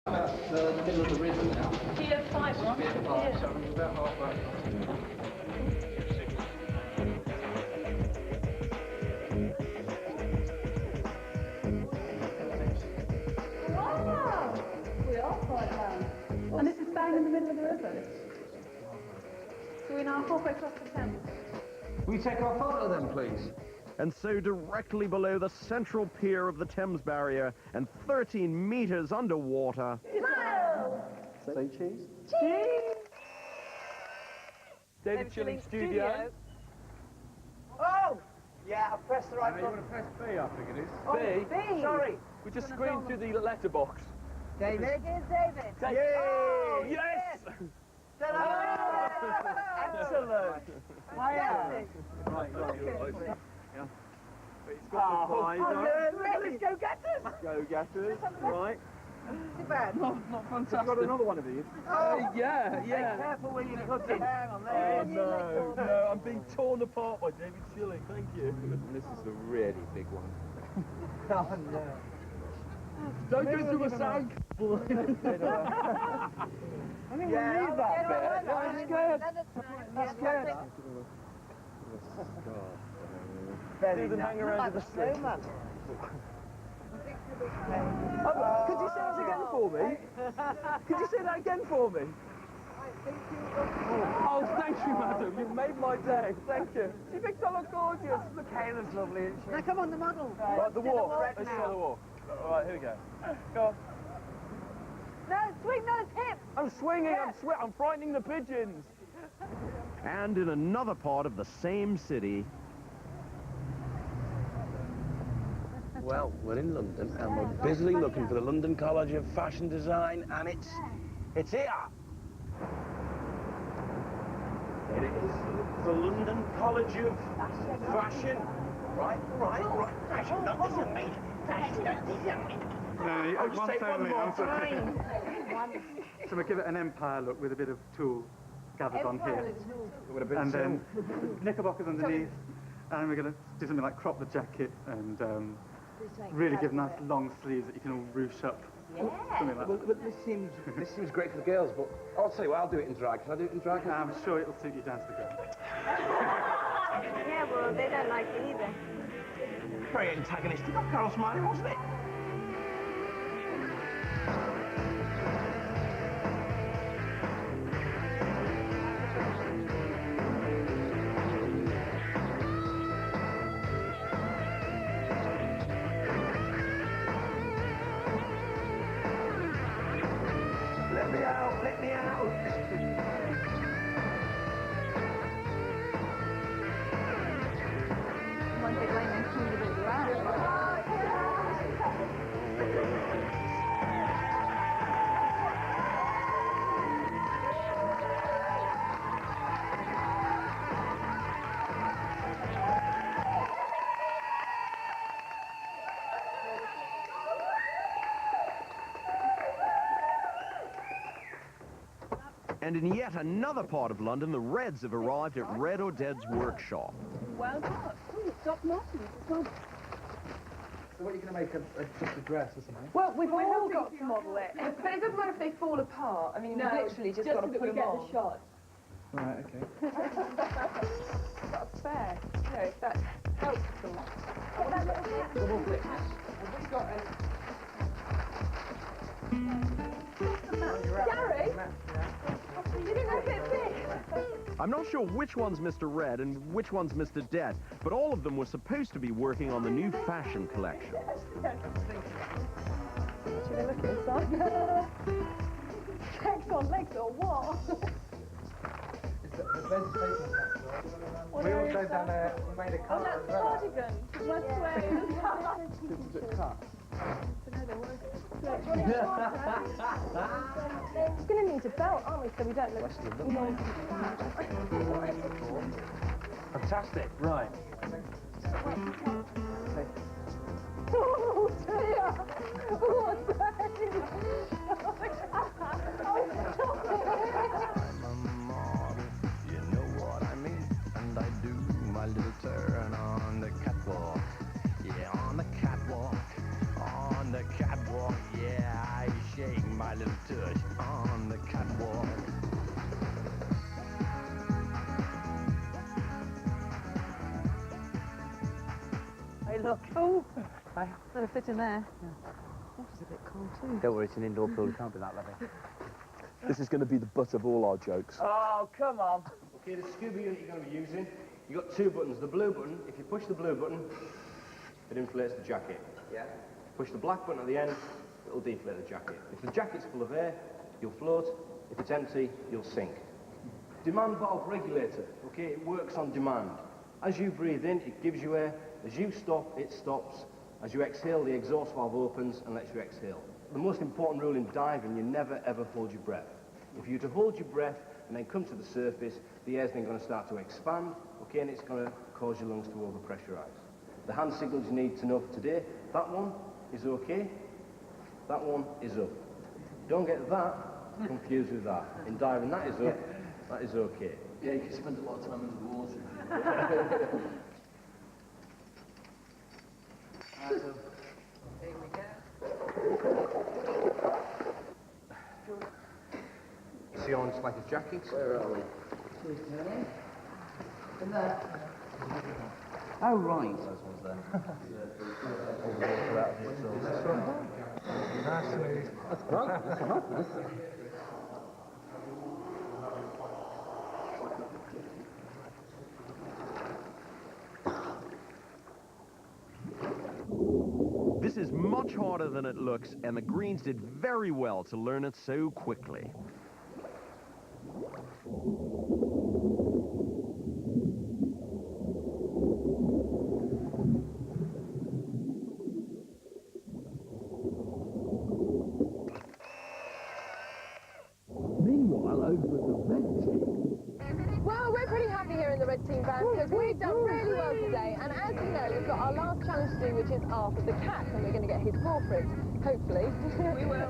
About the middle of the river now. Pier 5, right? Pier 5, so I'm about halfway. Wow! We are quite low. And this is bang in the middle of the river. So we're now halfway across the Thames. Will you take our photo then, please? And so directly below the central pier of the Thames Barrier and 13 meters underwater... Say cheese. Cheese! David Chilling Studio. Oh! Yeah, I pressed the right You button. want to press B, I think it is. Oh, B. B. Sorry. We just screamed through the letterbox. David. Here's David. Yay! Oh, Yes! Excellent. Right, Yeah. It's got the visor. Really? Go getters. Go getters. Right. Too bad. Not fantastic. I've got another one of these. Yeah. Be careful where you put it. Oh no, I'm being torn apart by David Chilling, thank you. This is the really big one. Oh, no. Don't go through a sound. I think we'll leave that bit. I'm scared. I'm scared. Very nice. Hang around the street. Could you say that again for me? Could you say that again for me? Oh, thank you, madam. You've made my day. Thank you. You think I look gorgeous? Look, Kayla's lovely, isn't she? Now come on, the model. Right, the walk. Let's try the walk. All right, here we go. Go on. No, swing those hips! I'm swinging. I'm frightening the pigeons. And in another part of the same city... Well, we're in London and we're busily looking for the London College of Fashion Design, and it's here. It is the London College of Fashion. Right. Fashion, not this me. Fashion, not this me. No, I'll just take one more time. So we'll give it an empire look with a bit of tulle gathered on here. With a bit And of then knickerbockers underneath. And we're going to do something like crop the jacket and really give nice long sleeves that you can all ruche up. Something like that. Well, this seems great for the girls, but I'll tell you what, I'll do it in drag. Can I do it in drag? I'm sure it'll suit you down to the ground. Yeah, well, they don't like it either. Very antagonistic of Carol Smiley, wasn't it? Let me out! One big lane and two big And in yet another part of London, the Reds have arrived at Red or Dead's workshop. Well done. Oh, Doc Martens as well. So what are you going to make, just a dress or something? Well, we've all got to model it. But it doesn't matter if they fall apart. I mean, you've literally just got to put them on. Shot. Right, okay. That's fair. You know, that helps them. Double flick. Gary? You didn't know if it fit. I'm not sure which one's Mr. Red and which one's Mr. Dead, but all of them were supposed to be working on the new fashion collection. Should I look inside? Checks on legs or what? We also done we made a cut as well. Cardigan. Let's wear Is it cut? We're going to need a belt, aren't we, so we don't look... Fantastic. Right. Oh, dear! Oh, You know what I mean? And I do my little turn on the catwalk. Yeah, on the catwalk. On the catwalk, yeah, I shake my little tush on the catwalk. Hey, look. Oh, I better fit in there. Water's a bit cold too. Don't worry, it's an indoor pool. It can't be that lovely. This is going to be the butt of all our jokes. Oh, come on. Okay, the scuba unit you're going to be using, you've got two buttons. The blue button, if you push the blue button, it inflates the jacket. Yeah. Push the black button at the end, it'll deflate the jacket. If the jacket's full of air, you'll float. If it's empty, you'll sink. Demand valve regulator, okay, it works on demand. As you breathe in, it gives you air. As you stop, it stops. As you exhale, the exhaust valve opens and lets you exhale. The most important rule in diving, you never ever hold your breath. If you were to hold your breath and then come to the surface, the air's then going to start to expand, okay, and it's going to cause your lungs to overpressurize. The hand signals you need to know for today, that one is okay, that one is up. Don't get that confused with that. In diving, that is up, that is okay. Yeah, you can spend a lot of time under the water. See on like a jacket? Where are we? Oh, right. This is much harder than it looks, and the Greens did very well to learn it so quickly. Meanwhile, over at the red team. Well, we're pretty happy here in the red team band because we've done really well today. And as you know, we've got our last challenge to do, which is Arthur the cat, and we're going to get his paw print, hopefully. We will.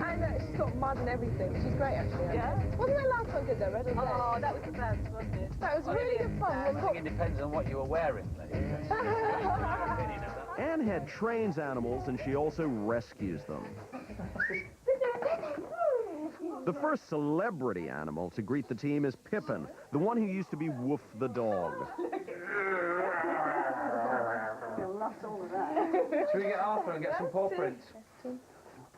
And she's got mud and everything, which is great, actually. Yeah. Wasn't that last one good, though, Red? Oh, that was the best, wasn't it? That was really good fun. I think it depends on what you were wearing, ladies. Anne Head trains animals, and she also rescues them. The first celebrity animal to greet the team is Pippin, the one who used to be Woof the dog. Should we get Arthur and get some paw prints?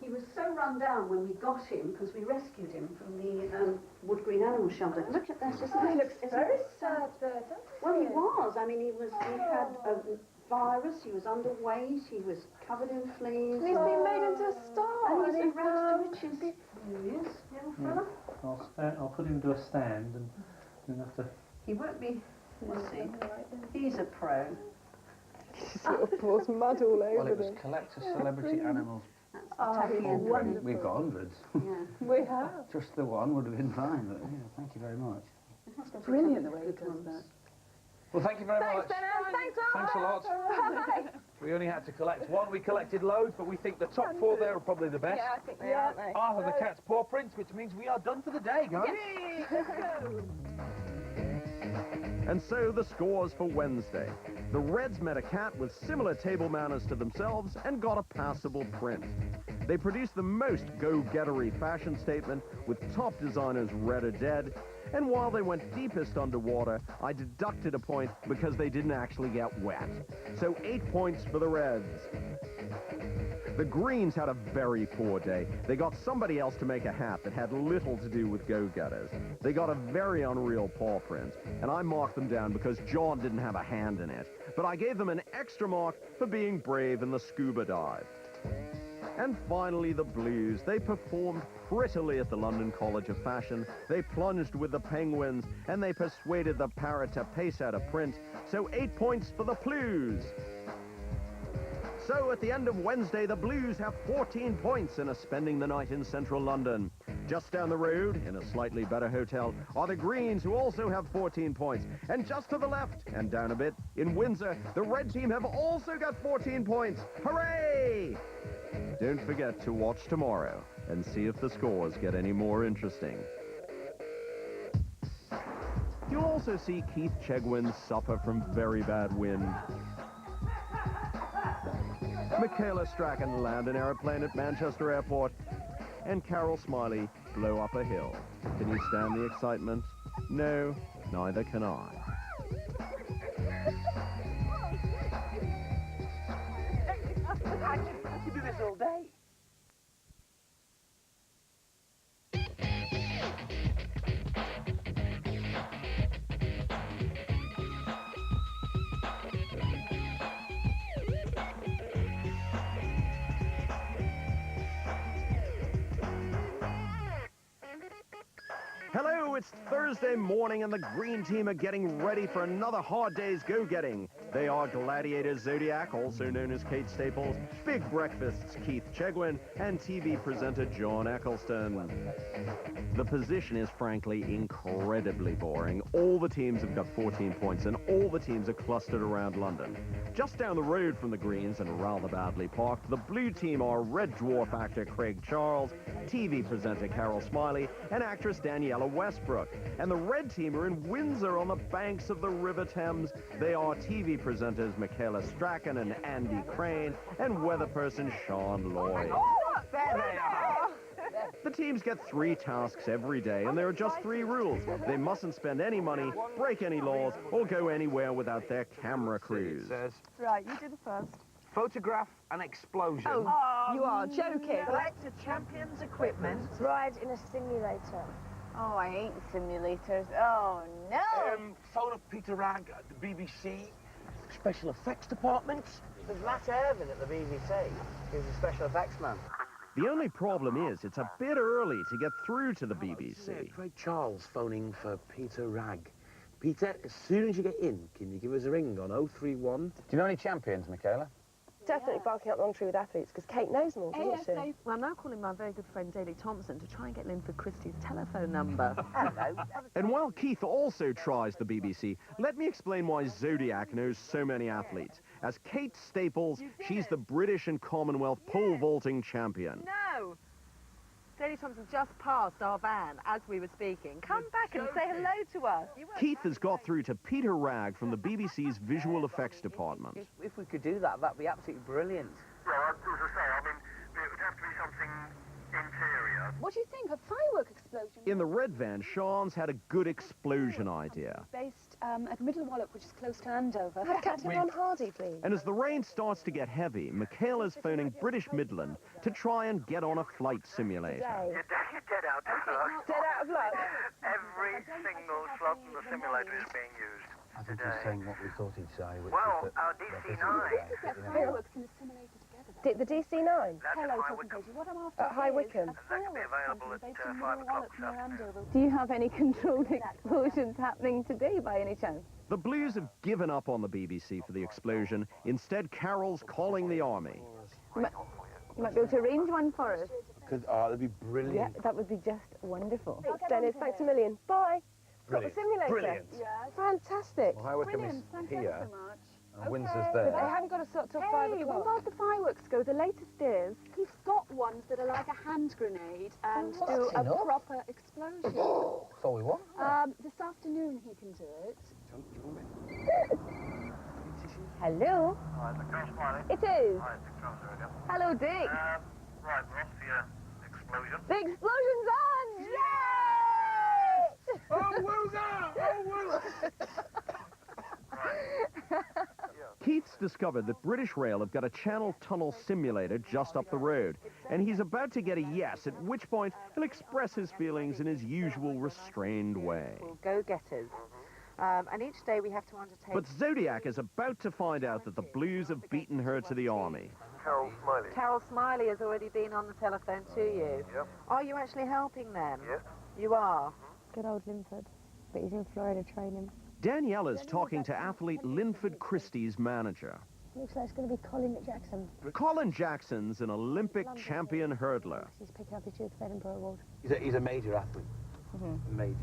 He was so run down when we got him, because we rescued him from the Wood Green Animal Shelter. Look at that, isn't it? He looks very sad there, doesn't he? Well, he was. I mean, he had a virus, he was underweight, he was covered in fleas. He's been made into a star. And he's a rags to riches. Yes, little fella. I'll put him to a stand and you'll have to... He won't be, let's see. He's a pro. Sort of pours mud all over Well, it was them. collector celebrity animals. That's We've got hundreds. Yeah. We have. Just the one would have been fine, but yeah, thank you very much. Brilliant the way he does that. Well, thank you very much. Thanks, Ben. Thanks, Thanks a lot. We only had to collect one. We collected loads, but we think the top four there are probably the best. Yeah, I think they are, aren't they? Arthur the cat's paw prints, which means we are done for the day, guys. And so the scores for Wednesday. The Reds met a cat with similar table manners to themselves and got a passable print. They produced the most go-gettery fashion statement with top designers red or dead. And while they went deepest underwater, I deducted a point because they didn't actually get wet. So 8 points for the Reds. The Greens had a very poor day. They got somebody else to make a hat that had little to do with go-getters. They got a very unreal paw print, and I marked them down because John didn't have a hand in it. But I gave them an extra mark for being brave in the scuba dive. And finally, the Blues. They performed prettily at the London College of Fashion. They plunged with the penguins, and they persuaded the parrot to pace out a print. So 8 points for the Blues. So at the end of Wednesday, the Blues have 14 points and are spending the night in central London. Just down the road, in a slightly better hotel, are the Greens, who also have 14 points. And just to the left, and down a bit, in Windsor, the Red team have also got 14 points. Hooray! Don't forget to watch tomorrow and see if the scores get any more interesting. You'll also see Keith Chegwin suffer from very bad wind. Michaela Strachan land an aeroplane at Manchester Airport. and Carol Smiley blow up a hill. Can you stand the excitement? No, neither can I. I could do this all day. Hello, it's Thursday morning and the green team are getting ready for another hard day's go-getting. They are Gladiator Zodiac, also known as Kate Staples, Big Breakfast's Keith Chegwin, and TV presenter John Eccleston. The position is frankly incredibly boring. All the teams have got 14 points and all the teams are clustered around London. Just down the road from the Greens and rather badly parked, the blue team are Red Dwarf actor Craig Charles, TV presenter Carol Smiley, and actress Daniela Westbrook. And the red team are in Windsor on the banks of the River Thames. They are TV presenters Michaela Strachan and Andy Crane, and weather person Sean Lloyd. There they are. The teams get 3 tasks every day, and there are just 3 rules. They mustn't spend any money, break any laws, or go anywhere without their camera crews. Right, you do the first. Photograph an explosion. Oh, you are joking. Select a champion's equipment. Ride in a simulator. Oh, I hate simulators. Oh, no! Phone up Peter Ragg at the BBC. Special effects department. There's Matt Irvin at the BBC, who's a special effects man. The only problem is it's a bit early to get through to the BBC. Craig Charles phoning for Peter Ragg. Peter, as soon as you get in, can you give us a ring on 031? Do you know any champions, Michaela? Definitely barking up the wrong tree with athletes, because Kate knows them all, doesn't she? Well, I'm now calling my very good friend Daley Thompson to try and get Linford Christie's telephone number. Hello. And while Keith also tries the BBC, let me explain why Zodiac knows so many athletes. As Kate Staples, she's the British and Commonwealth pole vaulting champion. No! Daley Thompson just passed our van as we were speaking. Come back and say hello to us. Keith has got through to Peter Ragg from the BBC's visual effects department. If we could do that, that'd be absolutely brilliant. Well, as I say, I mean, it would have to be something interior. What do you think? A firework explosion? In the red van, Sean's had a good explosion idea. Based at Middle Wallop, which is close to Andover. Have Captain Ron Hardy, please. And as the rain starts to get heavy, Michaela's phoning British Midland to try and get on a flight simulator. You're dead out of luck. Dead out of luck. Every single slot in the simulator is being used I think today. he's saying what we thought he'd say. Which Well, is our DC-9. Fireworks in the simulator together. The DC-9? That's Hello, High Cousin Wycombe. Katie. What I'm after At High is Wycombe. a That could be fireworks available company at based in 5 Middle o'clock Wallop this near afternoon. Andover. Do you have any controlled explosions happening today, by any chance? The Blues have given up on the BBC for the explosion. Instead, Carol's calling the army. You might be able to arrange one for us. that'd be brilliant. Yeah, that would be just wonderful. Dennis, thanks a million. Bye. Got the simulator. Brilliant. Fantastic. Well, High Wycombe is Thank here, you so much. and Windsor's But they there. haven't got to start till 5 Hey, o'clock. what about the fireworks go? The latest is he's got ones that are like a hand grenade and do That's a enough. proper explosion. That's all we want. This afternoon he can do it. Hello. Hi, the Carol Smiley. It is. Hi, Dick Trouser again. Hello, Dick. Right, we're off to your explosion. The explosion's on! Yay! Oh, wooza! Oh, wooza! Keith's discovered that British Rail have got a Channel Tunnel simulator just up the road, and he's about to get a yes, at which point he'll express his feelings in his usual restrained way. Go-getters. And each day we have to undertake... But Zodiac is about to find out that the Blues have beaten her to the army. Carol Smiley. Carol Smiley has already been on the telephone to you. Yep. Are you actually helping them? Yes. You are? Good old Linford, but he's in Florida training. Daniela's talking to athlete Linford Christie's manager. Looks like it's going to be Colin Jackson. Colin Jackson's an Olympic champion hurdler. He's picking up his Youth of Edinburgh Award. He's a major athlete. Major.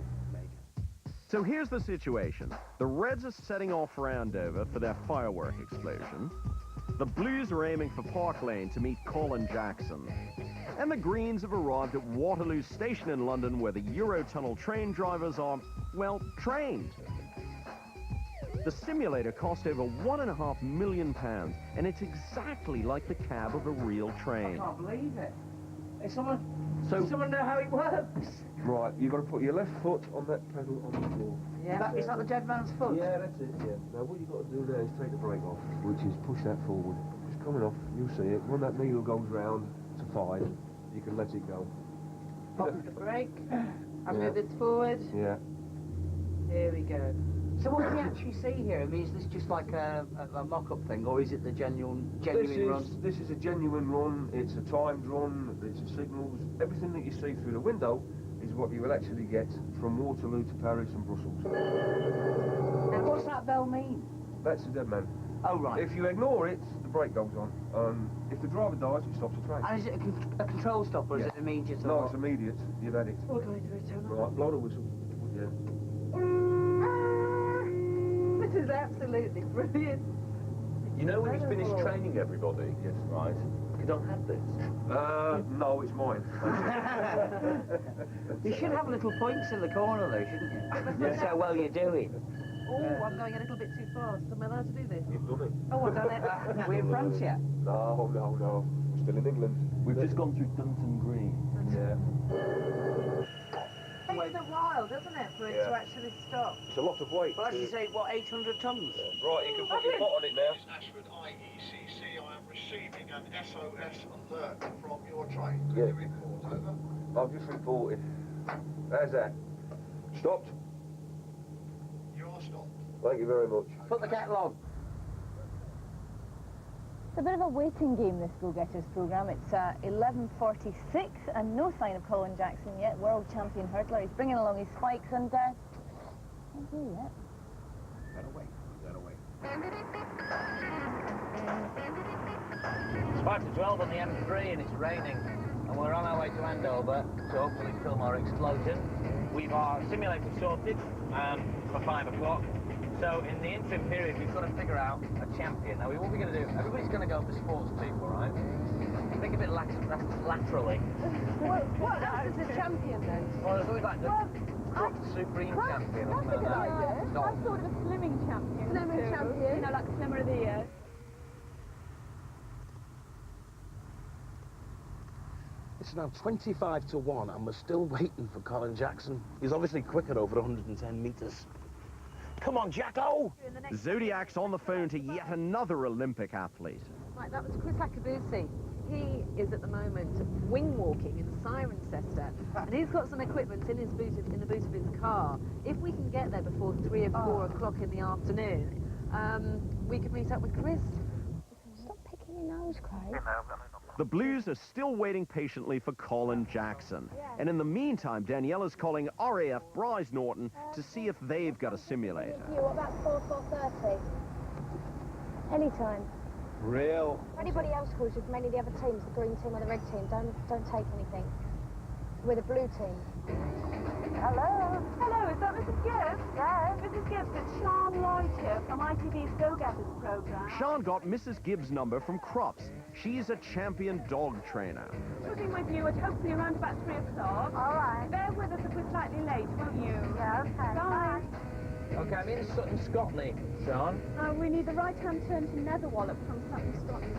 So here's the situation. The Reds are setting off for Andover for their firework explosion. The Blues are aiming for Park Lane to meet Colin Jackson. And the Greens have arrived at Waterloo Station in London, where the Eurotunnel train drivers are, well, trained. The simulator cost over £1.5 million, and it's exactly like the cab of a real train. I can't believe it. Hey, someone So, does someone know how it works? Right, you've got to put your left foot on that pedal on the floor. Yeah. Is that the dead man's foot? Yeah, that's it, yeah. Now what you've got to do now is take the brake off, which is push that forward. It's coming off, you'll see it. When that needle goes round to 5, you can let it go. Pop the brake. I move this forward. Yeah. Here we go. So what do we actually see here? I mean, is this just like a mock-up thing, or is it the genuine run? This is a genuine run. It's a timed run. It's a signals. Everything that you see through the window is what you will actually get from Waterloo to Paris and Brussels. And what's that bell mean? That's the dead man. Oh, right. If you ignore it, the brake goes on. If the driver dies, it stops the train. And is it a control stop, or is it immediate? No, it's immediate. You've had it. What do I do? Turn on? Right, blow the whistle. Yeah. This is absolutely brilliant. You know when you finish training everybody? Yes. Right. You don't have this. No, it's mine. You should have little points in the corner though, shouldn't you? That's how well you're doing. Oh, I'm going a little bit too fast. Am I allowed to do this? You've done it. Oh, I've done it. We're in France yet? No. We're still in England. We've just gone through Dunton Green. Yeah. It takes a while, doesn't it, for it to actually stop? It's a lot of weight. Well, as you say, what, 800 tons? Right, you can put your foot on it now. Ashford IECC, I am receiving an SOS alert from your train. Can Yeah. you report over? I've just reported. How's that? Stopped? You are stopped. Thank you very much. Put the kettle on. It's a bit of a waiting game, this Go Getters programme. It's 11:46 and no sign of Colin Jackson yet, world champion hurdler. He's bringing along his spikes and not here yet. Gotta wait. It's 5 to 12 on the M3 and it's raining. And we're on our way to Andover to hopefully film our explosion. We've our simulator sorted for 5 o'clock. So in the interim period, we've got to figure out a champion. Now, what we're going to do, everybody's going to go for sports people, right? Think a bit laterally. What else is a champion then? Well, there's always like the supreme champion or something like that. Some sort of a slimming champion. Slimming champion. You know, like Slimmer of the Year. It's now 25 to 1 and we're still waiting for Colin Jackson. He's obviously quicker over 110 metres. Come on, Jacko! Zodiac's on the phone to yet another Olympic athlete. Right, that was Chris Akabusi. He is at the moment wing walking in Cirencester, and he's got some equipment in his boot in the boot of his car. If we can get there before 3 or 4 o'clock in the afternoon, we could meet up with Chris. Stop picking your nose, Craig. The Blues are still waiting patiently for Colin Jackson. And in the meantime, Daniela's calling RAF Bryce Norton to see if they've got a simulator. What about 4:30? Anytime. Real. For anybody else calls you from any of the other teams, the green team or the red team, don't take anything. We're the blue team. Hello. Hello, is that Mrs. Gibbs? Yes. Mrs. Gibbs, it's Sean Lloyd here from ITV's Go Getters programme. Sean got Mrs. Gibbs' number from Crops. She's a champion dog trainer. Shooting with you at hopefully around about 3 o'clock. All right. Bear with us if we're slightly late, won't you? Yeah, okay. Bye. Okay, I'm in Sutton, Scotland, Sean. We need the right-hand turn to Netherwallop from Sutton, Scotland.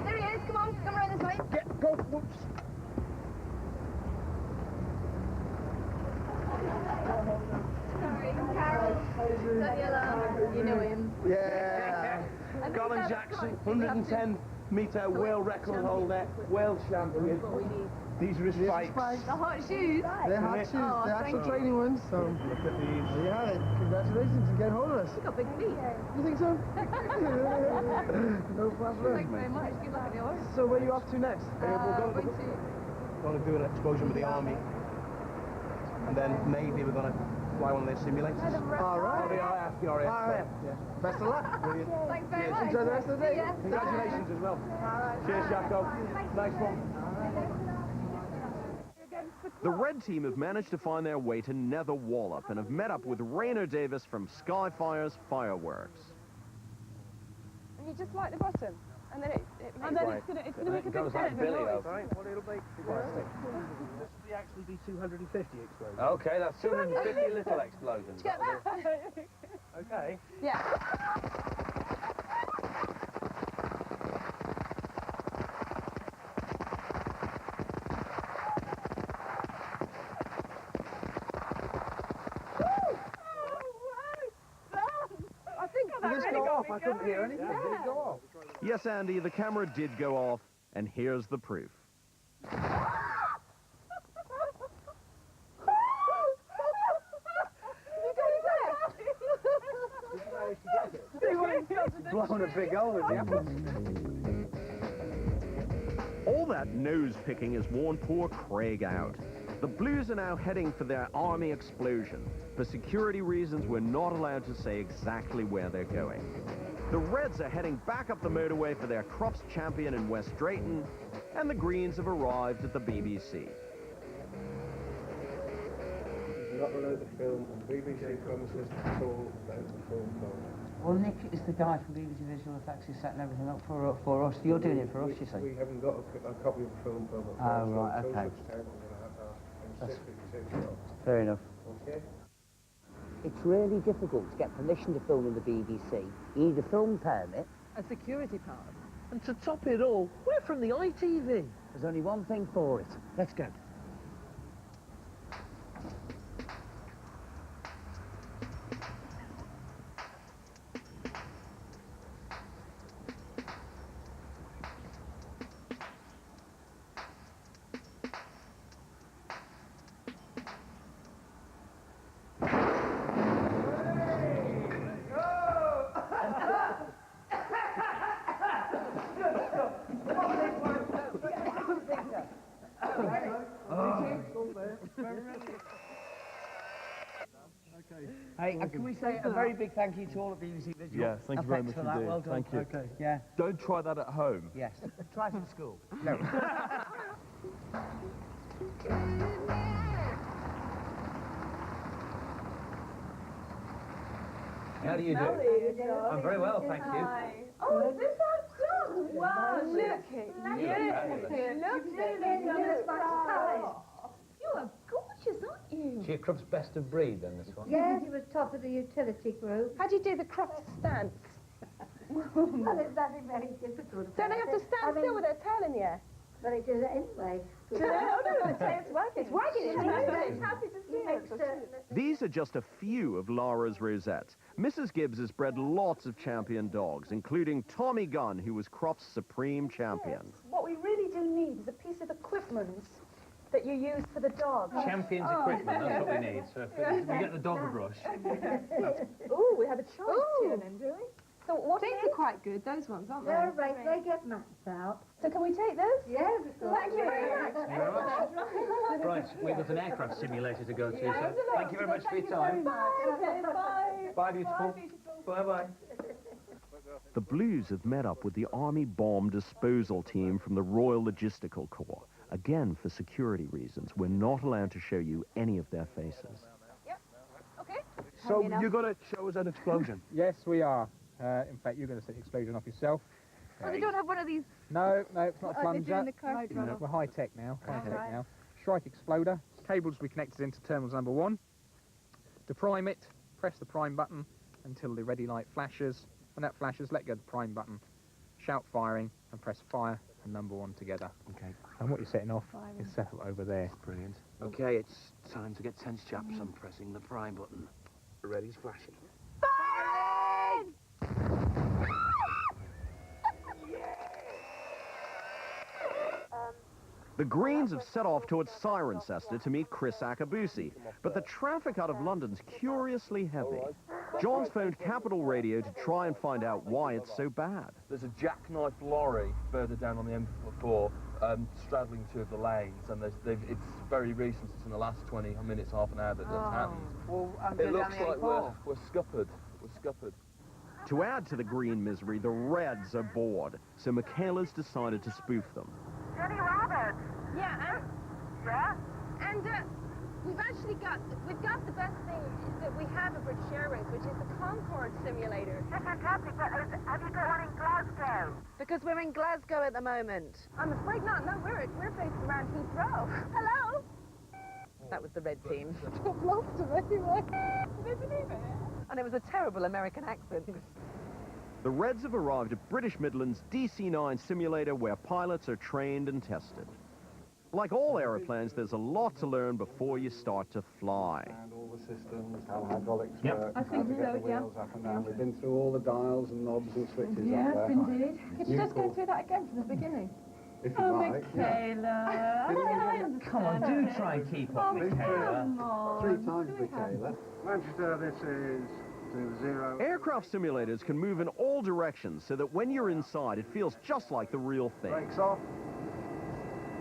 There he is, come on, come around this way. Go, whoops. Sorry, Carol. Daniela. You know him. Yeah. Colin Jackson, 110-metre world record holder, world champion. These are his spikes. The hot shoes. They're hot shoes. Oh, They're actual training ones. So Look at these. there you have it. Congratulations and get hold of us. You've got big feet. You think so? No problem. Thanks very much. Good luck at yours. So where are you off to next? We're going to do an explosion with the army. And then maybe we're going to fly one of their simulators. All right. RAF. Yeah. Best of luck. Brilliant. Thanks very much. Enjoy the rest of the day. See ya. Congratulations as well. Cheers, Jacko. Nice one. The red team have managed to find their way to Nether Wallop and have met up with Raynor Davis from Skyfire's Fireworks. And you just like the bottom, and then it's And then it's gonna make a big Goes like noise. Billy, What it'll be. This will actually be 250 explosions. Okay, that's 250 little explosions. Did you get that? Okay. Yeah. off. I couldn't hear anything. Did it go off? Yes, Andy, the camera did go off, and here's the proof. Blown a big hole in the apple. All that nose-picking has worn poor Craig out. The Blues are now heading for their army explosion. For security reasons, we're not allowed to say exactly where they're going. The Reds are heading back up the motorway for their Crops champion in West Drayton, and the Greens have arrived at the BBC. Not allowed to film on BBC premises at all without the film phone. Well, Nick is the guy from BBC Visual Effects who's setting everything up for us. You're doing it for us, you see. We haven't got a copy of the film permit. Oh, right, okay. Fair enough. Okay. It's really difficult to get permission to film in the BBC. You need a film permit. A security pass. And to top it all, we're from the ITV. There's only one thing for it. Let's go. Hey, can we say a very big thank you to all of BBC Visual? Yeah, thank you very much for that. indeed. Well done. Thank you. Okay. Yeah. Don't try that at home. Yes. Try for the school. No. How do you do? I'm very well, thank you. Oh, is this our dog? Wow, look it. You are gorgeous, aren't you? She Crup's best of breed, then, this one? Yes, he was top of the utility group. How do you do the cross stance? Well, it's very difficult. Don't they have to stand still with their tail in the air? But he does it anyway. No, it's working. It's working. It's happy to see it. These are just a few of Lara's rosettes. Mrs. Gibbs has bred lots of champion dogs, including Tommy Gunn, who was Crop's supreme champion. Yes. What we really do need is a piece of equipment that you use for the dog. Champion's equipment, that's what we need. So if we get the dog brush. Oh, we have a choice here then, do we? So what These are quite good, those ones, aren't They're right, they get mapped out. So can we take this? Yes. Thank you very much. Right, we've got an aircraft simulator to go to, so thank you very much for your time. Bye. Bye, beautiful. Bye-bye. The Blues have met up with the Army Bomb Disposal Team from the Royal Logistical Corps. Again, for security reasons, we're not allowed to show you any of their faces. Yep. Okay. So you're going to show us an explosion? Yes, we are. In fact, you're going to set the explosion off yourself. Oh, they don't have one of these. No, it's not a Are they plunger. doing the car trouble? We're high-tech now. High-tech now. Shrike exploder. Cables will be connected into terminals number 1. To prime it, press the prime button until the ready light flashes. When that flashes, let go of the prime button. Shout firing and press fire and number 1 together. Okay. And what you're setting off is set up over there. Brilliant. Okay, it's time to get tense, chaps. I'm pressing the prime button. Ready's flashing. The Greens have set off towards Cirencester to meet Chris Akabusi, but the traffic out of London's curiously heavy. John's phoned Capital Radio to try and find out why it's so bad. There's a jackknife lorry further down on the M4 straddling two of the lanes, and it's very recent. It's in the last 20 minutes, half an hour that that's happened. Well, It looks like we're scuppered. We're scuppered. To add to the Green misery, the Reds are bored, so Michaela's decided to spoof them. Jenny Roberts. Yeah. Yeah? And we've got the best thing is that we have a British Airways, which is the Concorde simulator. That's fantastic, but have you got one in Glasgow? Because we're in Glasgow at the moment. I'm afraid not. No, we're based around Heathrow. Hello. That was the red team. I've lost them anyway. Can they believe it? And it was a terrible American accent. The Reds have arrived at British Midland's DC-9 simulator where pilots are trained and tested. Like all aeroplanes, there's a lot to learn before you start to fly. And over the systems, how hydraulics Yep. work, I how think to so, get the yeah. wheels up and down. We've been through all the dials and knobs and switches Yes, up there. indeed. Could you just go through that again from the beginning? If you like. Michaela. I understand. Come on, do try and keep up, Michaela. Come on. 3 times Michaela. Manchester, this is to 0. Aircraft simulators can move in all directions so that when you're inside, it feels just like the real thing. Brakes off.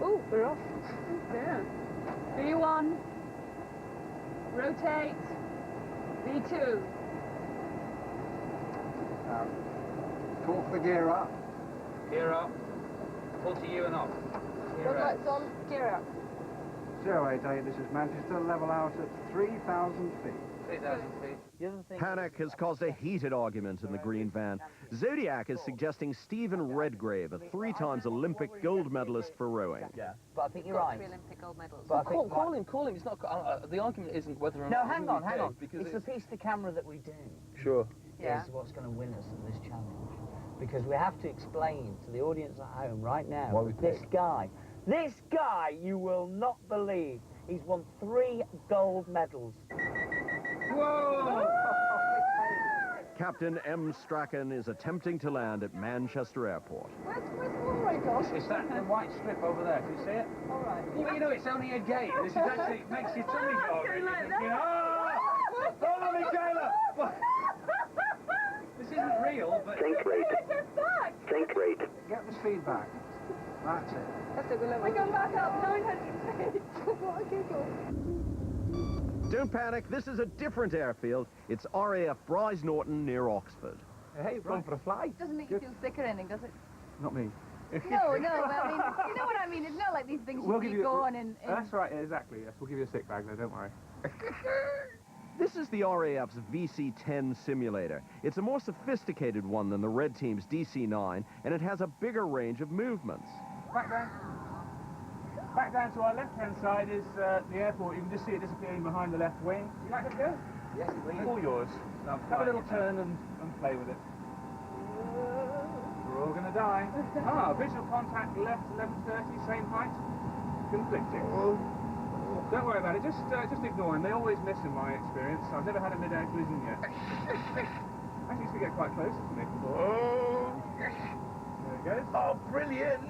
Oh, we're off. Yeah. V1. Rotate. V2. Call for gear up. Gear up. Pull to you and off. Road lights on. Gear up. 088, this is Manchester, level out at 3,000 feet. 3,000 feet. The other thing... Panic has caused a heated argument in the green van. Zodiac is suggesting Stephen Redgrave, a 3-times Olympic gold medalist for rowing. Yeah, but I think you're right. Olympic gold medals. But I think Call him. It's not. The argument isn't whether or No, not. hang on. Because It's the piece to camera that we do. Sure. Yeah. Is what's going to win us at this challenge. Because we have to explain to the audience at home right now Why we that this guy, you will not believe, he's won 3 gold medals. Whoa! Captain M. Strachan is attempting to land at Manchester Airport. Where's Mulroy gone? It's that the white strip over there. Can you see it? All right. Well, you know, it's only a gate. This is actually, it makes your tummy go. Oh, Michaela! This isn't real, but... Think rate. Think rate. Get the speed back. That's it. That's it, we're going back up 900 feet. What a giggle. Don't panic, this is a different airfield. It's RAF Bryce Norton near Oxford. Hey, you've gone for a fly. Doesn't make you feel sick or anything, does it? Not me. No, well, I mean, you know what I mean? It's not like these things you go on in... That's right, exactly, yes. We'll give you a sick bag, though, don't worry. This is the RAF's VC-10 simulator. It's a more sophisticated one than the Red Team's DC-9, and it has a bigger range of movements. Back down to our left-hand side is the airport. You can just see it disappearing behind the left wing. You like to go? Yes, please. All yours. Have a little turn and play with it. We're all going to die. Visual contact left 11:30, same height. Conflicting. Don't worry about it. Just ignore them. They always miss in my experience. I've never had a mid-air collision yet. Actually, used to get quite close, isn't it? There it goes. Oh, brilliant!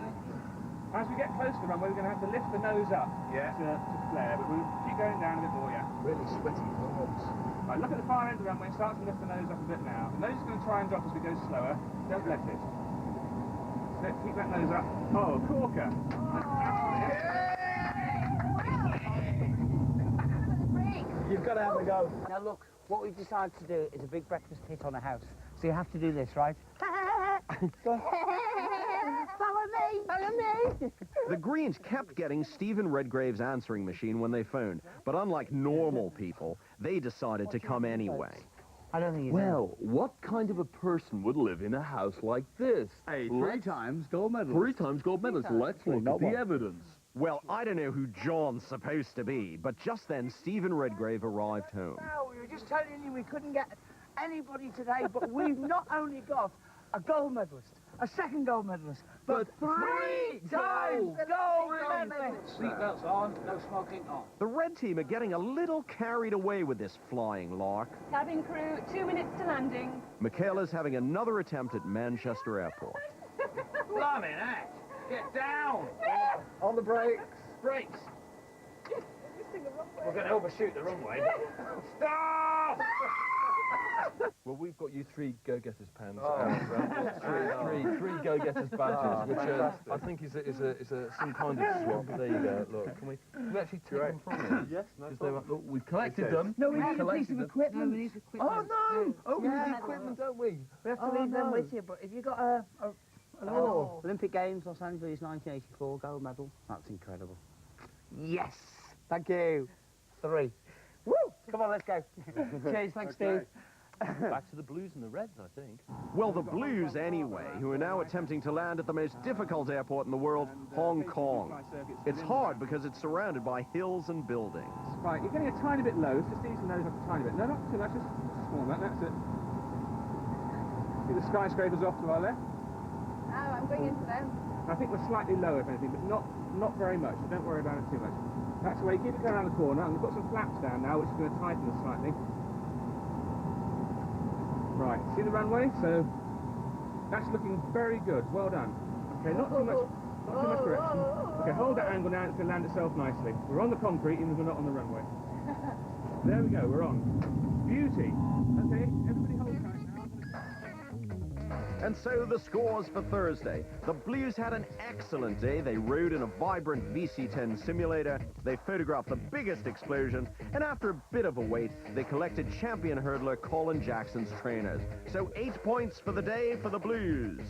As we get close to the runway, we're going to have to lift the nose up to flare, but we'll keep going down a bit more, Really sweaty palms. Right, look at the far end of the runway, start to lift the nose up a bit now. The nose is going to try and drop as we go slower. Don't let it. So keep that nose up. Oh, corker. You've got to have a go. Now look, what we've decided to do is a big breakfast hit on a house. So you have to do this, right? Follow me! The Greens kept getting Stephen Redgrave's answering machine when they phoned, but unlike normal people, they decided to come anyway. I don't think Well, what kind of a person would live in a house like this? Hey, 3 times gold medal. 3 times gold medals. Let's look at the evidence. Well, I don't know who John's supposed to be, but just then Stephen Redgrave arrived home. No, we were just telling you we couldn't get anybody today, but we've not only got a gold medalist, a second gold medalist, but 3 times gold medalist. Seatbelts on, no smoking on. The Red Team are getting a little carried away with this flying lark. Cabin crew, 2 minutes to landing. Michaela's having another attempt at Manchester Airport. Blimey, Ash! Get down! On the brakes. Brakes! We're going to overshoot the runway. Stop! Well, we've got you 3 go-getters pens and three go-getters badges, which I think is some kind of swap. There you go. Look, can we actually take them from you? Yes, no Look, we've collected them. No, we need a piece of equipment. We need equipment. Oh no! Oh, we need the equipment, don't we? We have to leave them with you, but if you got Olympic Games, Los Angeles, 1984, gold medal. That's incredible. Yes! Thank you. 3. Woo! Come on, let's go. Cheers, thanks, Steve. Back to the blues and the reds, I think. Well, the Blues anyway, who are now attempting to land at the most difficult airport in the world, Hong Kong. It's hard because it's surrounded by hills and buildings. Right, you're getting a tiny bit low, just ease the nose up a tiny bit. No, not too much, just a small amount, that's it. See the skyscrapers off to our left? Oh, I'm going into them. I think we're slightly low, if anything, but not very much, so don't worry about it too much. That's the way, keep it going around the corner. And we've got some flaps down now, which is going to tighten us slightly. Right, see the runway? So, that's looking very good. Well done. Okay, not too much correction. Okay, hold that angle now, it's going to land itself nicely. We're on the concrete, even if we're not on the runway. There we go, we're on. Beauty. Okay, everybody hold tight now. And so the scores for Thursday. The Blues had an excellent day. They rode in a vibrant VC-10 simulator. They photographed the biggest explosion. And after a bit of a wait, they collected champion hurdler Colin Jackson's trainers. So 8 points for the day for the Blues.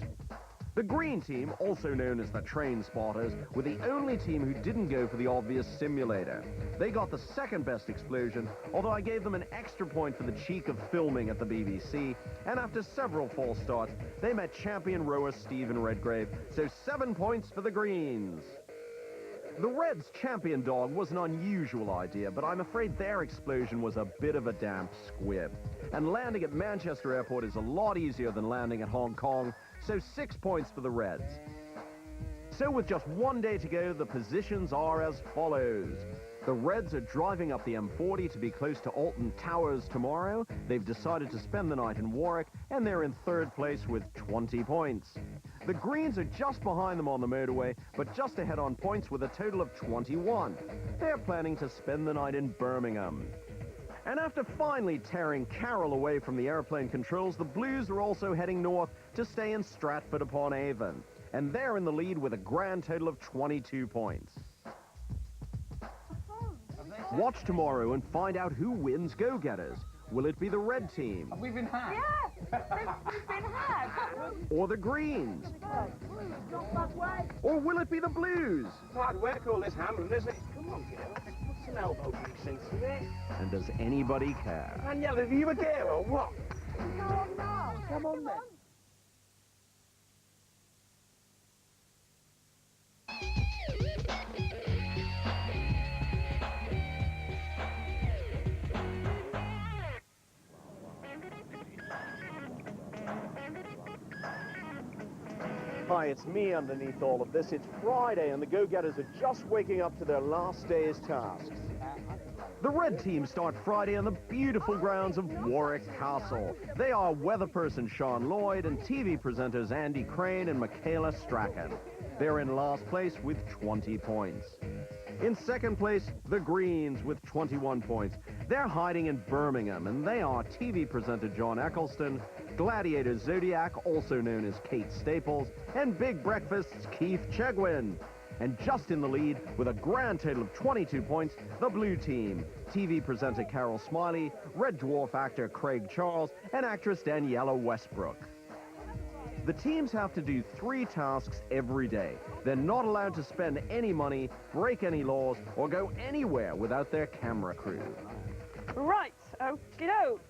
The green team, also known as the Train Spotters, were the only team who didn't go for the obvious simulator. They got the second best explosion, although I gave them an extra point for the cheek of filming at the BBC, and after several false starts, they met champion rower Stephen Redgrave, so 7 points for the Greens. The Reds' champion dog was an unusual idea, but I'm afraid their explosion was a bit of a damp squib. And landing at Manchester Airport is a lot easier than landing at Hong Kong, so 6 points for the Reds. So with just 1 day to go, the positions are as follows. The Reds are driving up the M40 to be close to Alton Towers tomorrow. They've decided to spend the night in Warwick, and they're in third place with 20 points. The Greens are just behind them on the motorway, but just ahead on points with a total of 21. They're planning to spend the night in Birmingham. And after finally tearing Carroll away from the airplane controls, the Blues are also heading north to stay in Stratford-upon-Avon. And they're in the lead with a grand total of 22 points. Watch tomorrow and find out who wins Go-Getters. Will it be the red team? Have we been hacked? Yeah, we've been hacked. Or the Greens? Or will it be the Blues? Hard work, all this hammering, isn't it? Come on, girl. Put some elbow grease into it. And does anybody care? Danielle, have you a girl or what? No, no. Come on, then. Hi, it's me underneath all of this. It's Friday and the Go-Getters are just waking up to their last day's tasks. The red team start Friday on the beautiful grounds of Warwick Castle. They are weather person Sean Lloyd and TV presenters Andy Crane and Michaela Strachan. They're in last place with 20 points. In second place, the Greens with 21 points. They're hiding in Birmingham, and they are TV presenter John Eccleston, Gladiator Zodiac, also known as Kate Staples, and Big Breakfast's Keith Chegwin. And just in the lead, with a grand total of 22 points, the blue team. TV presenter Carol Smiley, Red Dwarf actor Craig Charles, and actress Daniela Westbrook. The teams have to do 3 tasks every day. They're not allowed to spend any money, break any laws, or go anywhere without their camera crew. Right, okie-doke.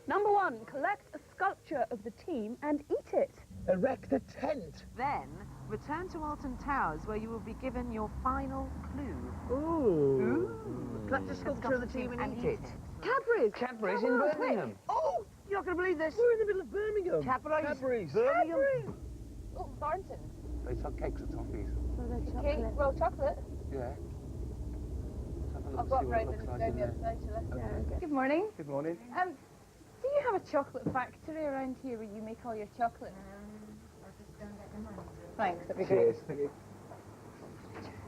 Number 1, collect a sculpture of the team and eat it. Erect a tent. Then, return to Alton Towers, where you will be given your final clue. Ooh. Collect a sculpture of the team and eat it. Cadbury's. Cadbury's in Birmingham. Oh, you're not going to believe this. We're in the middle of Birmingham. Cadbury's. Birmingham. Oh, Thornton. They sell cakes or toffees. Cake, well, chocolate. Yeah. I've got Raymond showed me yesterday. Good morning. Good morning. Do you have a chocolate factory around here where you make all your chocolate? Thanks, that'd be great. Thank you.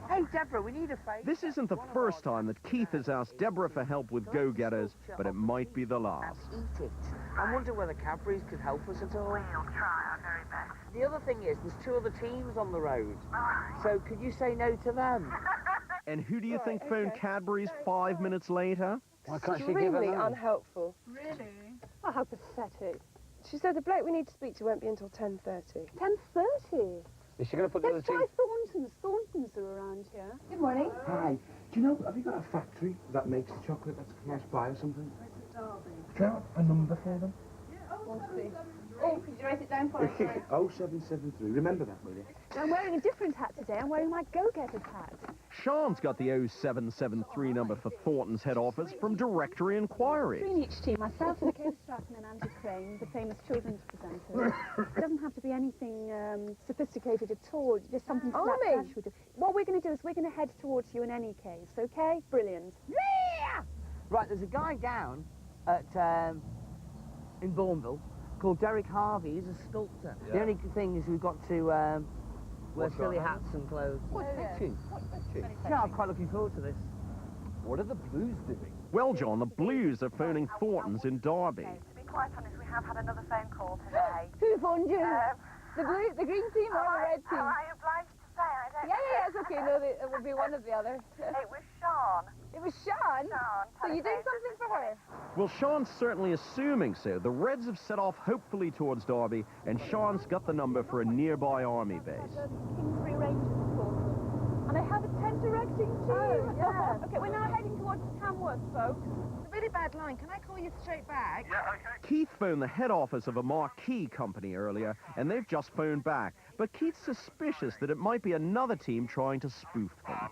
Hey, Deborah, we need a favour. This isn't the first time that Keith has asked Deborah for help with Go-Getters, but it might be the last. Eat it. I wonder whether Cadbury's could help us at all. We'll try our very best. The other thing is, there's 2 other teams on the road. So could you say no to them? And who do you think phoned Cadbury's 5 minutes later? Why can't she give her Extremely name? unhelpful. Really? Oh, how pathetic. She said the bloke we need to speak to won't be until 10:30. 10:30. Is she going to put the other Let's team? try Thornton's. Thornton's are around here. Good morning. Hi. Do you know, have you got a factory that makes the chocolate that's cash buy or something? Do you have a number for them? Oh, could you write it down for us? 0773. Remember that, will you? I'm wearing a different hat today. I'm wearing my Go-Getters hat. Sean's got the 0773 number for Thornton's head office from directory inquiries. Between each team, myself, Anneka Stratton and Andy Crane, the famous children's presenter. It doesn't have to be anything sophisticated at all, just something slap dash we do. What we're going to do is we're going to head towards you in any case, okay? Brilliant. Yeah! Right, there's a guy down at in Bourneville called Derek Harvey. He's a sculptor. Yeah. The only thing is we've got to wear silly hats and clothes. What's fetching? What's fetching? Yeah, I'm quite looking forward to this. What are the Blues doing? Well, John, the Blues are phoning Thornton's in Derby. To be quite honest, we have had another phone call today. Who phoned you? The green team or the red team? Am I obliged to say? I don't Yeah, it's okay. No, it would be one or the other. It was Sean. It was Sean? So you did something for her? Well, Sean's certainly assuming so. The Reds have set off hopefully towards Derby, and Sean's got the number for a nearby army base. Kingsbury Rangers called. And I have a tent directing team. Oh, yeah. Okay, we're now heading towards Tamworth, folks. It's a really bad line. Can I call you straight back? Yeah, okay. Keith phoned the head office of a marquee company earlier, and they've just phoned back. But Keith's suspicious that it might be another team trying to spoof him.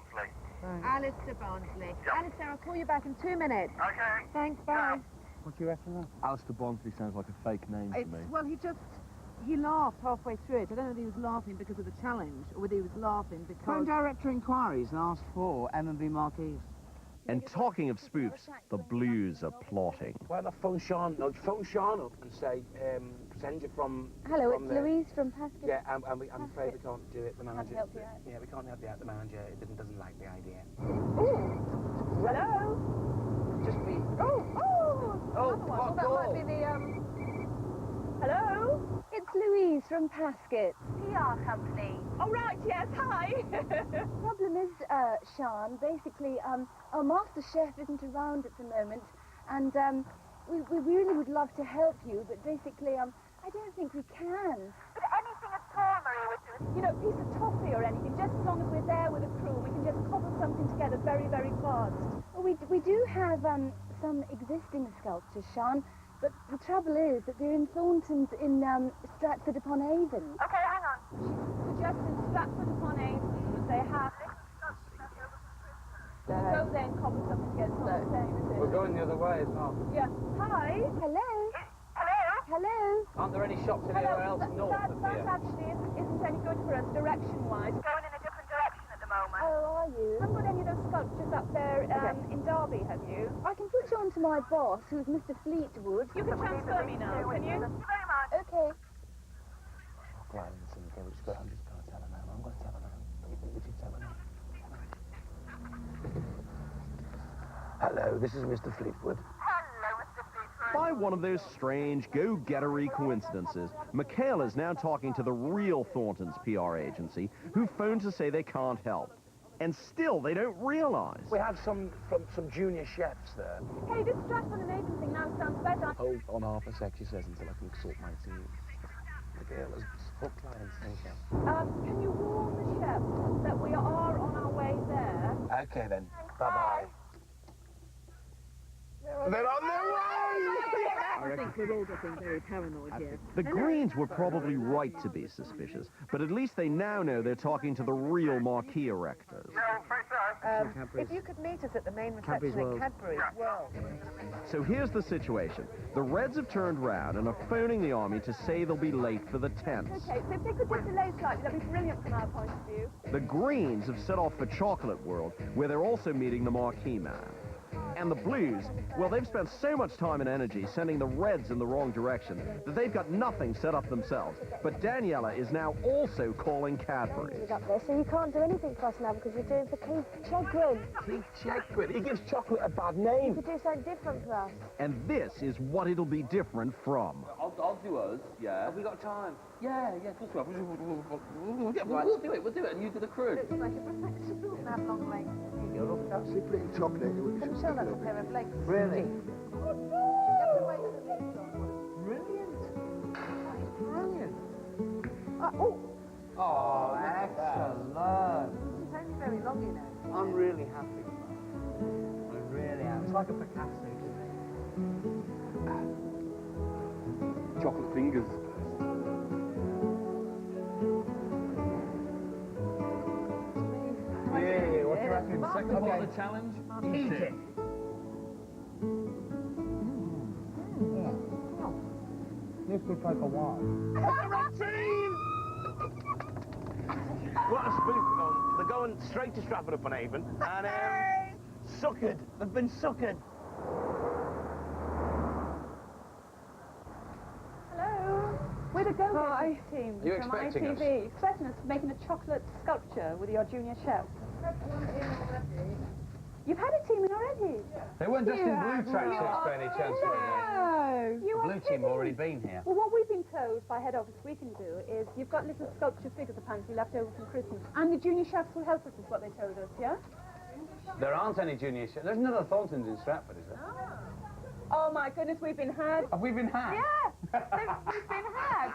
Alistair Barnsley. Alistair, I'll call you back in 2 minutes. Okay. Thanks, bye. What do you reckon of that? Alistair Barnsley sounds like a fake name to me. Well, he laughed halfway through it. I don't know whether he was laughing because of the challenge or whether he was laughing because... Phone director inquiries and ask for M&B marquees. And talking of spoofs, the Blues are plotting. Why not phone Sean? No, phone Sean up and say, send you from... Hello, from it's Louise from Pascal. Yeah, I'm afraid we can't do it. The manager... help you out. Yeah, we can't help you out. The manager doesn't like the idea. Hello? Just me. Oh, well, that might be the, Hello? It's Louise from Pascal. PR company. Oh, right, yes, hi. Problem is, Sean, basically, our master chef isn't around at the moment, and we really would love to help you, but basically, I don't think we can. But anything at all, Maria, would do. You know, a piece of toffee or anything, just as long as we're there with a crew, we can just cobble something together very, very fast. Well, we do have some existing sculptures, Sean, but the trouble is that they're in Thornton's in Stratford-upon-Avon. Okay, hang on. Suggested Stratford-upon-Avon, they have... Go there and cobble something together, it's not the same, is it? We're going the other way as well. Yeah. Hi. Hello. Hello. Aren't there any shops anywhere else north of That here? actually isn't any good for us, direction-wise. Going in a different direction at the moment. Oh, are you? Haven't got any of those sculptures up there in Derby, have you? I can put you on to my boss, who's Mr. Fleetwood. You can transfer me now, can you? Thank you very much. Okay. Right, listen, okay, I'm just going to tell her now. I'm going to tell her now. Would you tell her now? Hello, this is Mr. Fleetwood. Hello, Mr. Fleetwood. By one of those strange go-gettery coincidences, Michaela's now talking to the real Thornton's PR agency, who phoned to say they can't help. And still, they don't realize. We have some junior chefs there. Hey, this Stratford-upon-Avon thing now sounds better. Hold on half a sec, she says, until I can sort my tea. The girl is hooked, line, and sinker. Can you warn the chefs that we are on our way there? Okay, then. Bye-bye. They're on their way! I think we're all getting very paranoid here. The Greens were probably right to be suspicious, but at least they now know they're talking to the real marquee erectors. If you could meet us at the main reception at Cadbury's World. So here's the situation. The Reds have turned round and are phoning the army to say they'll be late for the tents. Okay, so if they could just delay slightly, that'd be brilliant from our point of view. The Greens have set off for Chocolate World, where they're also meeting the marquee man. And the Blues, well, they've spent so much time and energy sending the Reds in the wrong direction that they've got nothing set up themselves. But Daniela is now also calling Cadbury's. Up there, so you can't do anything for us now because you're doing for Keith Chegwin. Keith Chegwin? He gives chocolate a bad name. You could do something different for us. And this is what it'll be different from. I'll do us, yeah. Have we got time? Yeah, of course we have. We'll do it, and you do the crew. Looks like a perfection and have long legs. That's simply chocolate. I'm sure that's a pair of legs. Really? Oh, no! You have to wait for the legs on. Brilliant. Brilliant. Oh, excellent. It's only very long, you know. I'm really happy with that. I really am. It's like a Picasso to me. Chocolate fingers. Yeah, what do you Second part of the challenge, eat it. This could take a while. What a spoof they're going. They're going straight to Stratford upon Avon and suckered. They've been suckered. Hello. We're the Go-Getters team You from expecting us? ITV. Expecting us making a chocolate sculpture with your junior chef. You've had a team in already? They weren't dressed in blue tracksuits by any chance, were No. You The are blue team kidding. have already been here. Well, what we've been told by head office we can do is you've got little sculpture figures apparently left over from Christmas. And the junior chefs will help us is what they told us, yeah? they? There aren't any junior chefs. There's none of the Thorntons in Stratford, is there? Oh my goodness, we've been had. Have we been had? Yeah, we've been had.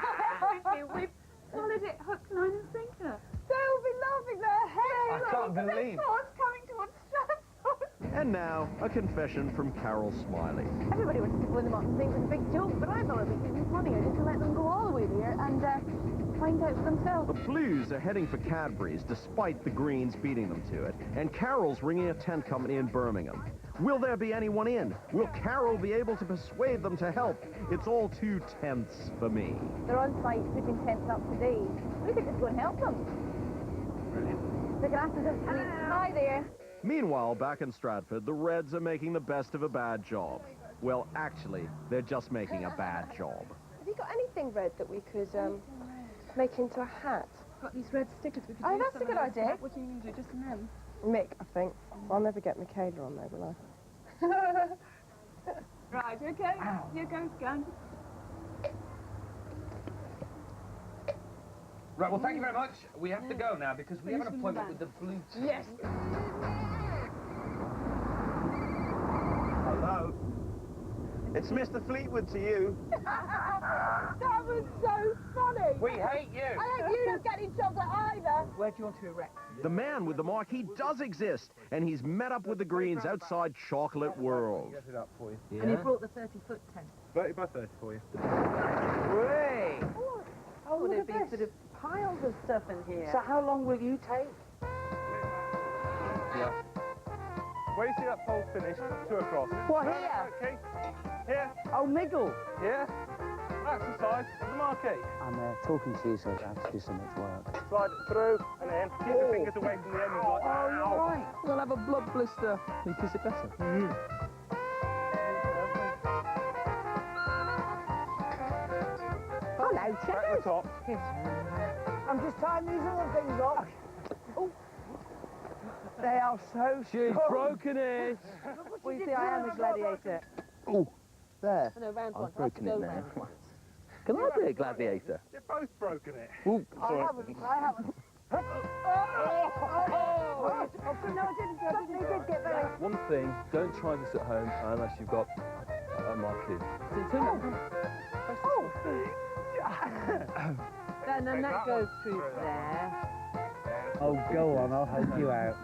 We've followed it hook, line and sinker. They'll be laughing their heads I can't believe. Thoughts coming towards Stratford. And now, a confession from Carol Smiley. Everybody wants to go in the mountain and think it was a big joke, but I thought it would be even funnier just to let them go all the way there and find out for themselves. The Blues are heading for Cadbury's despite the Greens beating them to it, and Carol's ringing a tent company in Birmingham. Will there be anyone in? Will Carol be able to persuade them to help? It's all too tense for me. They're on site putting tents up today. We could just go and help them. Brilliant. They can ask us if we... Hi there. Meanwhile, back in Stratford, the Reds are making the best of a bad job. Well, actually, they're just making a bad job. Have you got anything red that we could make into a hat? Got these red stickers we could Oh, use that's a some good of those. idea. What do you do, just some them? Mick, I think. I'll never get Michaela on there, will I? Right, okay. Here goes, Gun. Right, well, thank you very much. We have to go now because we have an appointment with the blue team. Yes. Hello. It's Mr. Fleetwood to you. That was so funny. We hate you. I hope you don't get any chocolate either. Where do you want to erect? The man with the marquee does exist, and he's met up with the Greens outside Chocolate World. Get it up for you. And he brought the 30-foot tent. 30 by 30 for you. Great. Oh, there'd be sort of piles of stuff in here. So how long will you take? Yeah. Where you see that pole finished, 2 across. What, here? Okay. Here. Oh, Miggle. Here. That's the size of the marquee. I'm talking to you, so I have to do so much work. Slide it through and then keep your fingers away from the end. Like, Oh, you're right. You'll have a blood blister. You kiss it better. Hello, back to the top. I'm just tying these other things off. Oh. They are so She's strong. broken it. Well, you see, I am a gladiator. Oh, there. No, round one. I've broken it now. Round once. Can I be a gladiator? You've both broken it. Ooh. I haven't. Oh, no, I didn't. Something did get very... One thing, don't try this at home unless you've got a marquee. And then that goes through there. Oh, go on, I'll help you out.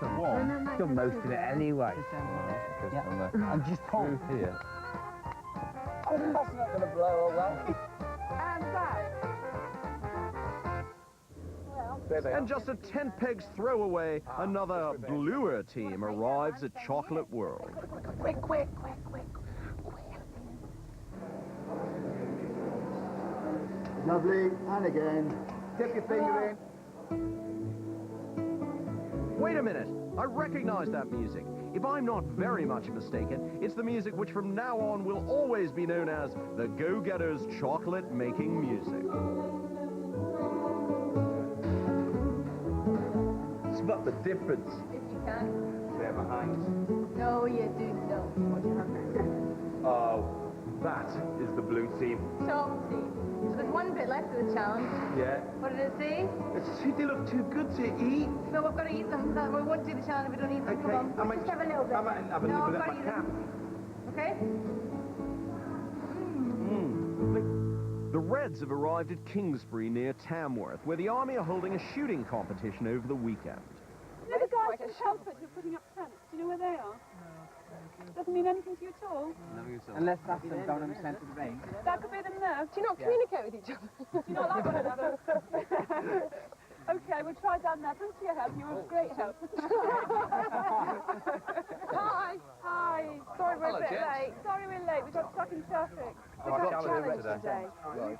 And then that Done goes most through of it there. anyway. Yeah. And just pull. Through here. Oh, that's not going to blow away. And that. And just a 10 pegs throw away, another bluer team arrives at Chocolate World. Quick. Lovely, and again. Dip your finger in. Wait a minute, I recognize that music. If I'm not very much mistaken, it's the music which from now on will always be known as the Go-Getters chocolate making music. Spot the difference. If you can. They're behind. No, you do not. Oh, that is the blue team. Top team. So there's one bit left of the challenge. Yeah. What did it say? They look too good to eat. No, we've got to eat them. We won't do the challenge if we don't eat them. Okay, Come on. I might Just have a little bit. I might have a no, little I've bit got of to my eat cap. them. Okay? The Reds have arrived at Kingsbury near Tamworth, where the Army are holding a shooting competition over the weekend. You know the guys at Shelford who are putting up tents? Do you know where they are? Doesn't mean anything to you at all. Unless that's them down in the centre of the ring. That could be them there. Do you not communicate with each other? Do you not like one another? Okay, we'll try down there. Thanks for your help. You were of great help. Hi. Hi. Sorry we're a bit late. Sorry we're late. We got stuck in traffic. We got a challenge today.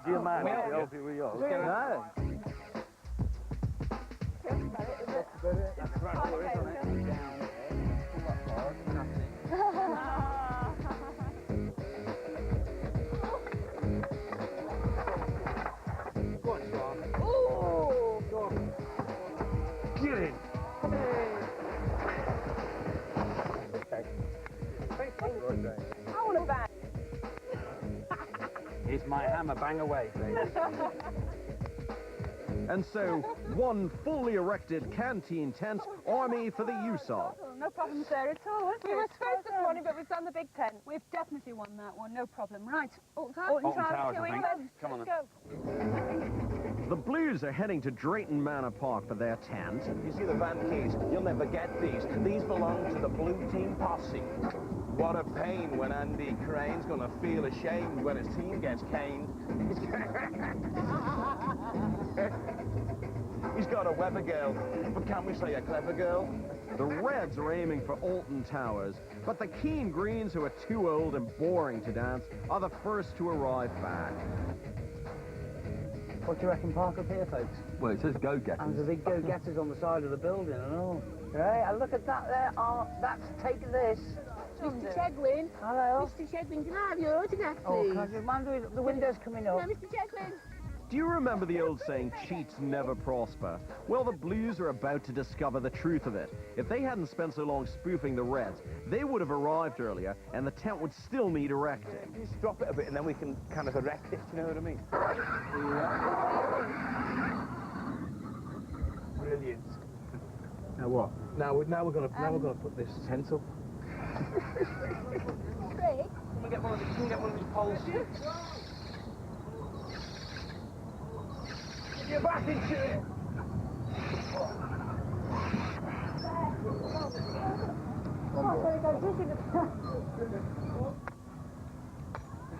Do you mind? Yeah. Help you with yours? No. That's right, isn't it? Go on, Sean. Oh! Go on. Get in. I want a bang. It's my hammer, bang away, baby. And so, one fully erected canteen tent, army for the use of. No problems there at all. We were supposed this morning, but we've done the big tent. We've definitely won that one, no problem. Right, Alton Towers, I think. Come on, The Blues are heading to Drayton Manor Park for their tent. You see the van keys? You'll never get these. These belong to the blue team posse. What a pain when Andy Crane's gonna feel ashamed when his team gets caned. He's got a Weber girl, but can we say a clever girl? The Reds are aiming for Alton Towers, but the Keen Greens, who are too old and boring to dance, are the first to arrive back. What do you reckon, park up here, folks? Well, it says go-getters. And there's a big go-getters on the side of the building and all. Right, and look at that there. Oh, that's take this. Mr. Chegwin. Hello. Mr. Chegwin, can I have your autograph, please? Oh, can you mind the window's coming up? No, Mr. Chegwin. Do you remember the old saying, cheats never prosper? Well, the Blues are about to discover the truth of it. If they hadn't spent so long spoofing the Reds, they would have arrived earlier, and the tent would still need erecting. Just drop it a bit, and then we can kind of erect it, you know what I mean? Brilliant. Now what? Now we're gonna put this tent up. Craig? Can we get one of these poles? Get back into it!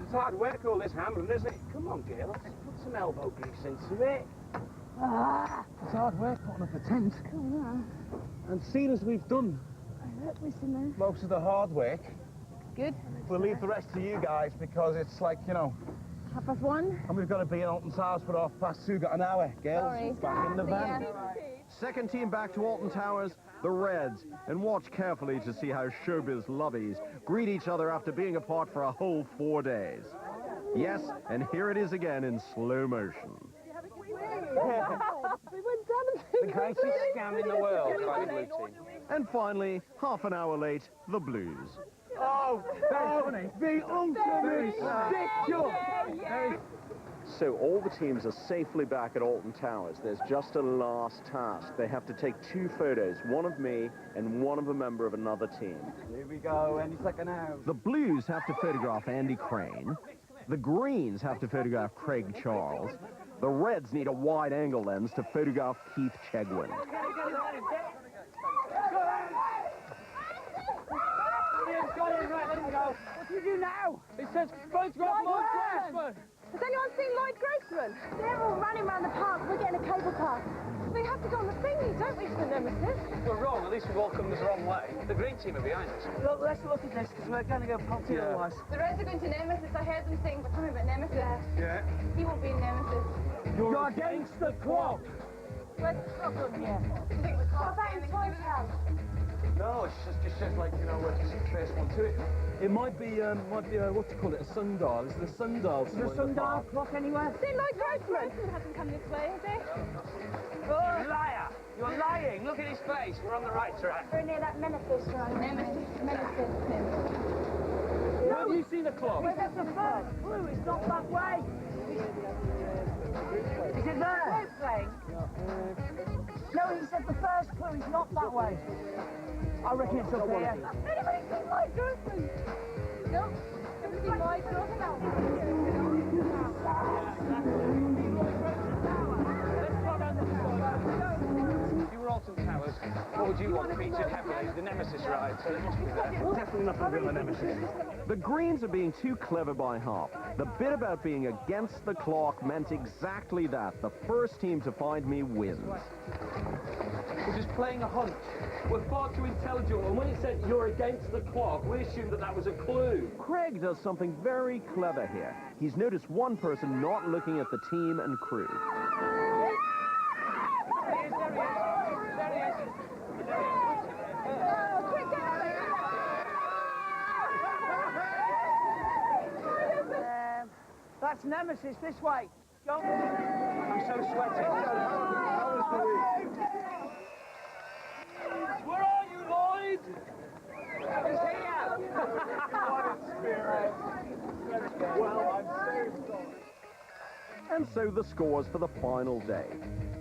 It's hard work, all this hammering, isn't it? Come on, girl, let's put some elbow grease into it. It's hard work putting up a tent. Come on. And seeing as we've done most of the hard work, Good. We'll leave the rest to you guys because it's like, you know, 1:30. and we've got to be in Alton's house for 2:30. Got an hour, girls. Sorry. Back in the van. Second team back to Alton Towers, the Reds. And watch carefully to see how showbiz lovies greet each other after being apart for a whole 4 days. Yes, and here it is again in slow motion. We went down The greatest scam in the world by the blue team. And finally, half an hour late, the Blues. Oh, the ultimate stick job. So all the teams are safely back at Alton Towers. There's just a last task. They have to take 2 photos, one of me and one of a member of another team. Here we go, any second now. The Blues have to photograph Andy Crane. The Greens have to photograph Craig Charles. The Reds need a wide-angle lens to photograph Keith Chegwin. What do you do now? It says photograph Lloyd Grossman. Has anyone seen Lloyd Grossman? They're all running around the park. We're getting a cable car. We have to go on the thingy, don't we, for the nemesis? We're wrong, at least we've all come the wrong way. The green team are behind us. Look, let's look at this, because we're going to go potty otherwise. The Reds are going to nemesis. I heard them saying something about nemesis. Yeah. He won't be a nemesis. You're against the clock. Where's the problem here? I think the car's in the house. No, it's just like, you know, it's the first one to it. It might be what do you call it, a sundial. Is it a sundial? Is there a sundial clock anywhere? See, Lloyd Grossman hasn't come this way, has he? You liar! You're lying! Look at his face! We're on the right track. We're near that nemesis, right? Nemesis. Where have you seen the clock? Where's the first clue? It's not that way. Is it there? Rope playing. No, he said the first clue is not that way. I reckon it's up here. Anybody seen Lloyd Grossman? No? Ever seen Lloyd Grossman? You were Alton Towers. What would you want featured heavily? The Nemesis ride, so it must be there. Definitely nothing than the Nemesis. The Greens are being too clever by half. The bit about being against the clock meant exactly that. The first team to find me wins. We're just playing a hunch. We're far too intelligent, and when it said you're against the clock, we assumed that that was a clue. Craig does something very clever here. He's noticed one person not looking at the team and crew. That's Nemesis, this way. Go. I'm so sweaty. Where are you, Lloyd? He's here. What in spirit. Well, I'm so sorry. And so the scores for the final day.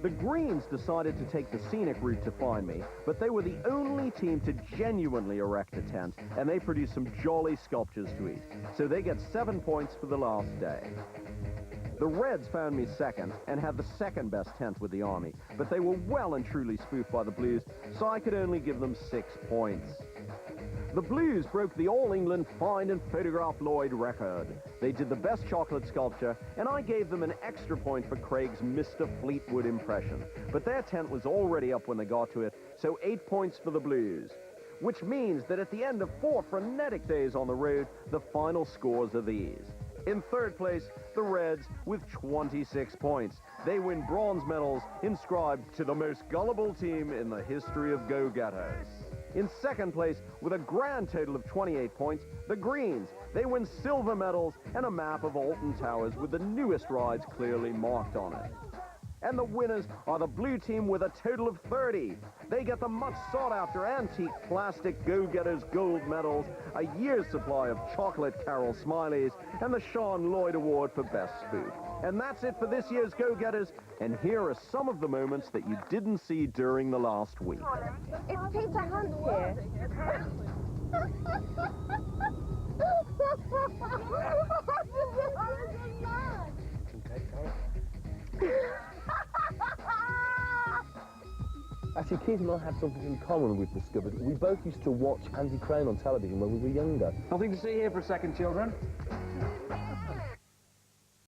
The Greens decided to take the scenic route to find me, but they were the only team to genuinely erect a tent, and they produced some jolly sculptures to eat. So they get 7 points for the last day. The Reds found me second and had the second best tent with the Army, but they were well and truly spoofed by the Blues, so I could only give them 6 points. The Blues broke the All England Find and Photograph Lloyd record. They did the best chocolate sculpture, and I gave them an extra point for Craig's Mr. Fleetwood impression. But their tent was already up when they got to it, so 8 points for the Blues. Which means that at the end of 4 frenetic days on the road, the final scores are these. In third place, the Reds with 26 points. They win bronze medals inscribed to the most gullible team in the history of go-getters. In second place, with a grand total of 28 points, the Greens. They win silver medals and a map of Alton Towers with the newest rides clearly marked on it. And the winners are the blue team with a total of 30. They get the much sought-after antique plastic Go-Getters gold medals, a year's supply of chocolate Carol Smileys, and the Sean Lloyd Award for Best Spoof. And that's it for this year's Go-Getters, and here are some of the moments that you didn't see during the last week. It's Peter Hunt here. Actually, Keith and I have something in common we've discovered. We both used to watch Andy Crane on television when we were younger. Nothing to see here for a second, children.